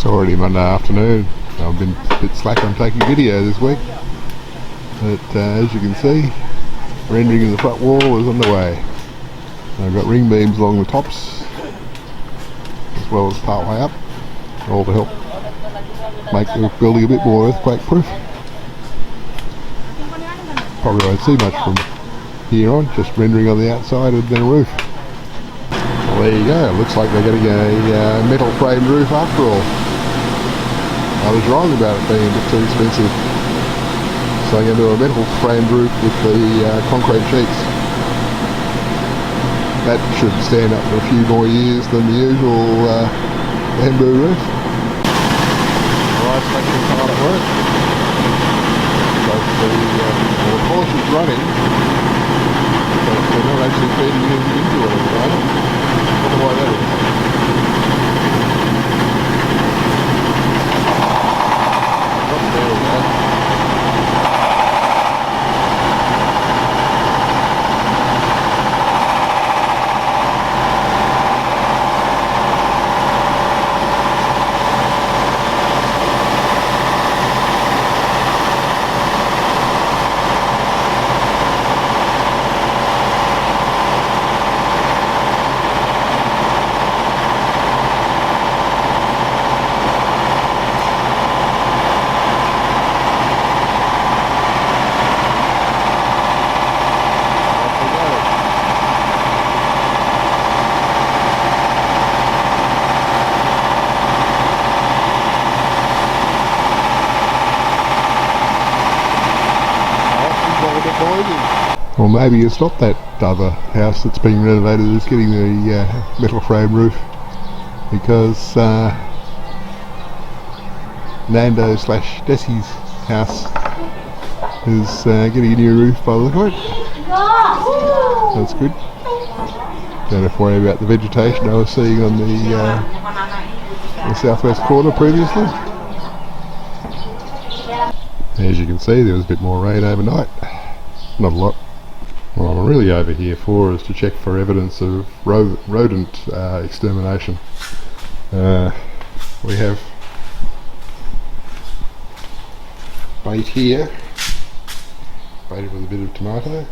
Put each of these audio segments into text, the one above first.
It's already Monday afternoon. I've been a bit slack on taking video this week, but as you can see, rendering of the front wall is underway. I've got ring beams along the tops as well as part way up, all to help make the building a bit more earthquake proof. Probably won't see much from here on, just rendering on the outside and then a roof. Well, there you go, looks like they're getting a metal frame roof after all. I was wrong about it being a bit too expensive. So I'm going to do a metal framed roof with the concrete sheets. That should stand up for a few more years than the usual bamboo roof. Alright, actually hard at work. But the polish is running, but they're not actually feeding anything into it at the moment. I don't know why that is. There we go. Or maybe it's not that other house that's being renovated that's getting the metal frame roof, because Nando / Desi's house is getting a new roof by the look of it. That's good. Don't have to worry about the vegetation I was seeing on the southwest corner previously. As you can see, there was a bit more rain overnight. Not a lot. What I'm really over here for is to check for evidence of rodent extermination. We have bait here, baited with a bit of tomato,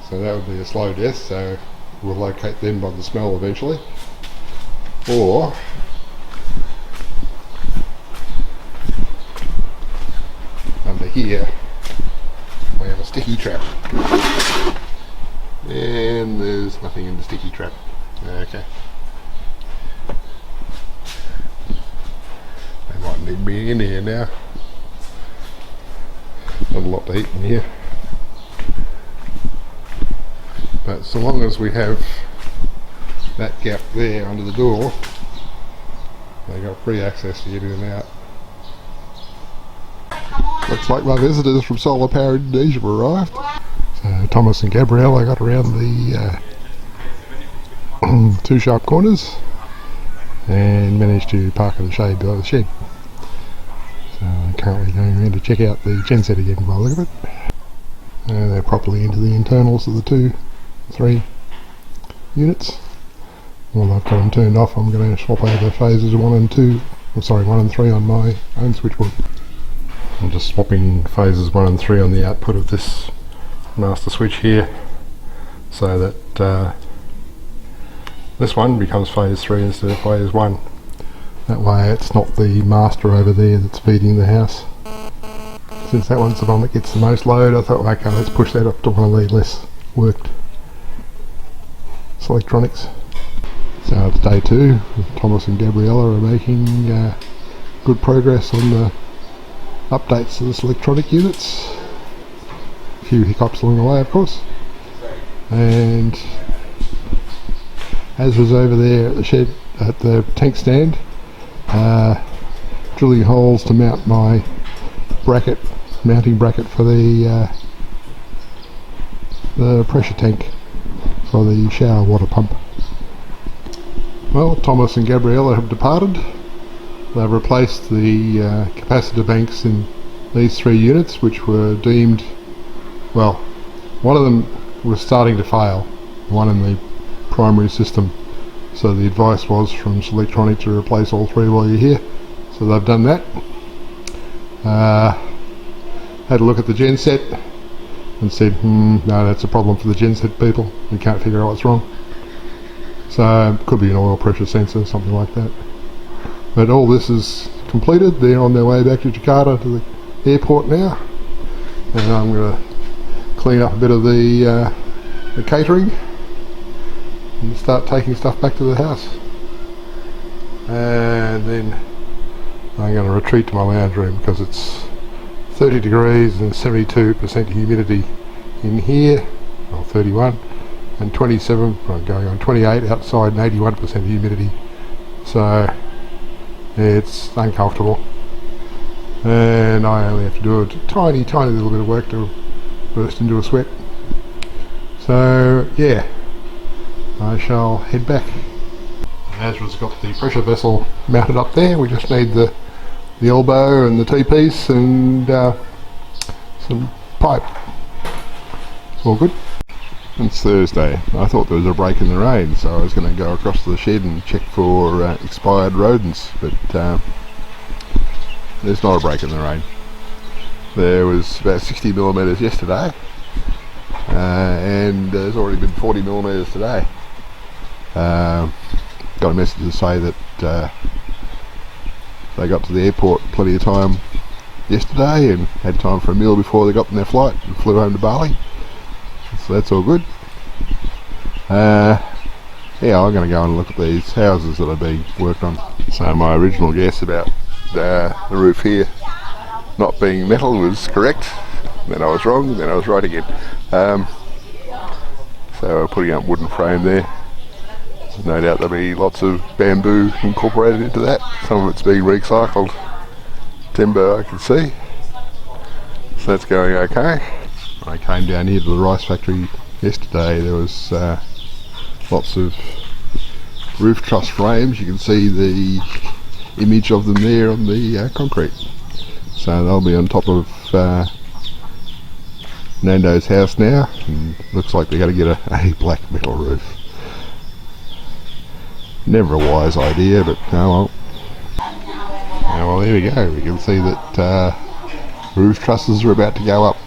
so that would be a slow death, so we'll locate them by the smell eventually. Or under here we have a sticky trap, and there's nothing in the sticky trap. Okay, they might need me in here now. Not a lot to eat in here, but so long as we have that gap there under the door, they got free access to get in and out. Looks like my visitors from Solar Power Indonesia have arrived. So Thomas and Gabrielle, I got around the two sharp corners and managed to park in the shade below the shed. So I'm currently going around to check out the genset again by the look of it. They're properly into the internals of the 3 units. While I've got them turned off, I'm going to swap over phases 1 and 3 on my own switchboard. I'm just swapping phases 1 and 3 on the output of this master switch here, so that this one becomes phase 3 instead of phase 1. That way it's not the master over there that's feeding the house. Since that one's the one that gets the most load, I thought, okay, let's push that up to one of the less worked electronics. So it's day 2. Thomas and Gabriella are making good progress on the updates to this electronic units. A few hiccups along the way, of course. And as was over there at the shed, at the tank stand, drilling holes to mount my mounting bracket for the pressure tank for the shower water pump. Well, Thomas and Gabriella have departed. They've replaced the capacitor banks in these 3 units, which were deemed, well, one of them was starting to fail, one in the primary system. So the advice was from Selectronic to replace all 3 while you're here. So they've done that. Had a look at the genset and said, no, that's a problem for the genset people. We can't figure out what's wrong. So it could be an oil pressure sensor, something like that. But all this is completed. They're on their way back to Jakarta to the airport now. And I'm going to clean up a bit of the catering and start taking stuff back to the house. And then I'm going to retreat to my lounge room because it's 30 degrees and 72% humidity in here, or 31, and 27, well, going on 28 outside and 81% humidity. So it's uncomfortable. And I only have to do a tiny little bit of work to burst into a sweat. So yeah, I shall head back. Azra's got the pressure vessel mounted up there. We just need the elbow and the T-piece and some pipe. It's all good. It's Thursday. I thought there was a break in the rain, so I was going to go across to the shed and check for expired rodents, but there's not a break in the rain. There was about 60 millimetres yesterday, and there's already been 40 millimetres today. Got a message to say that they got to the airport plenty of time yesterday and had time for a meal before they got on their flight and flew home to Bali. So that's all good. Yeah, I'm going to go and look at these houses that are being worked on. So my original guess about the roof here not being metal was correct. Then I was wrong, then I was right again. So we're putting up wooden frame there. No doubt there'll be lots of bamboo incorporated into that. Some of it's being recycled timber, I can see. So that's going okay. When I came down here to the rice factory yesterday, there was lots of roof truss frames. You can see the image of them there on the concrete. So they'll be on top of Nando's house now, and looks like they're going to get a black metal roof. Never a wise idea, but oh well. Well, there we go. We can see that roof trusses are about to go up.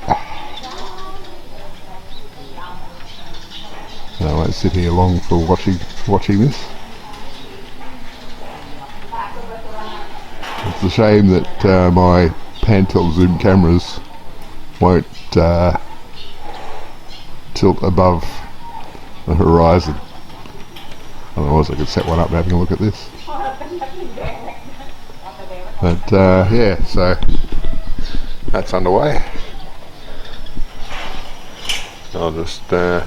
So I won't sit here long for watching this. It's a shame that my pan-tilt zoom cameras won't tilt above the horizon. Otherwise I could set one up and having a look at this. But yeah, so that's underway. I'll just head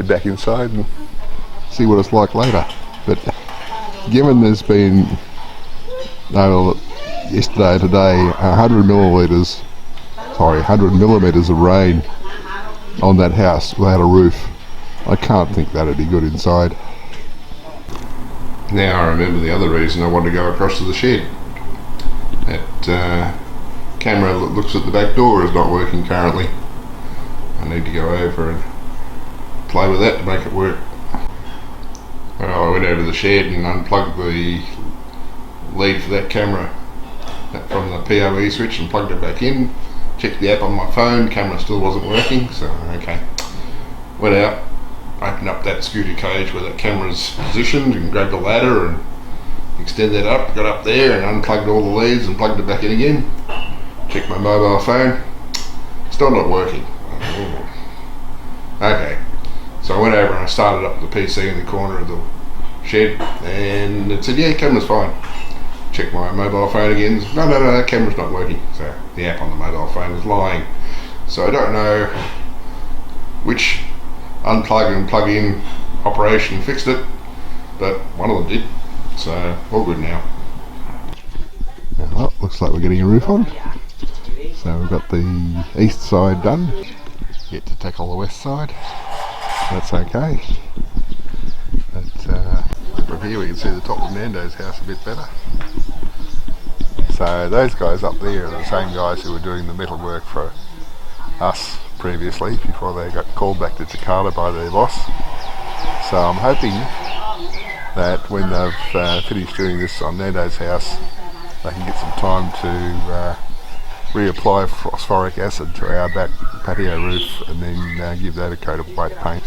back inside and see what it's like later. But given there's been yesterday and today 100 millimetres of rain on that house without a roof, I can't think that'd be good inside. Now I remember the other reason I wanted to go across to the shed. That camera that looks at the back door is not working currently. I need to go over and play with that to make it work. Well, I went over to the shed and unplugged the lead for that camera from the PoE switch and plugged it back in. Checked the app on my phone, camera still wasn't working, so okay. Went out, opened up that scooter cage where that camera's positioned and grabbed a ladder and extended that up, got up there and unplugged all the leads and plugged it back in again. Checked my mobile phone, still not working. Okay, so I went over and I started up the PC in the corner of the shed and it said, yeah, camera's fine. Checked my mobile phone again, no, that camera's not working. So the app on the mobile phone is lying. So I don't know which unplug and plug in operation fixed it, but one of them did. So all good now. Well, looks like we're getting a roof on. So we've got the east side done. Yet to tackle the west side. That's okay. But from here we can see the top of Nando's house a bit better. So those guys up there are the same guys who were doing the metal work for us previously before they got called back to Jakarta by their boss. So I'm hoping that when they've finished doing this on Nando's house, they can get some time to reapply phosphoric acid to our back patio roof and then give that a coat of white paint.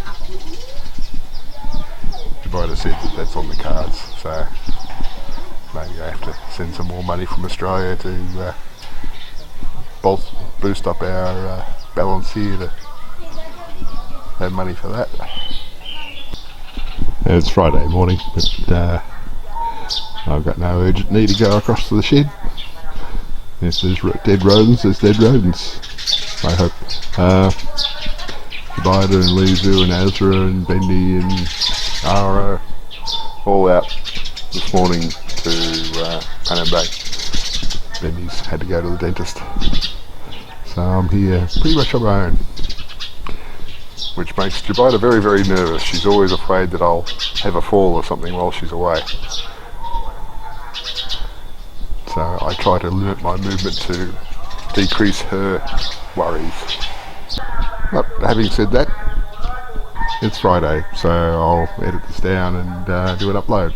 Provider said that that's on the cards, so maybe I have to send some more money from Australia to boost up our balance here to have money for that. It's Friday morning, but I've got no urgent need to go across to the shed. If there's dead rodents, there's dead rodents, I hope. Bida and Lizu and Azra and Bendy and Ara all out this morning to Pan Bay. Bendy's had to go to the dentist. So I'm here pretty much on my own, which makes Jabida very, very nervous. She's always afraid that I'll have a fall or something while she's away. So I try to limit my movement to decrease her worries. But having said that, it's Friday, so I'll edit this down and do an upload.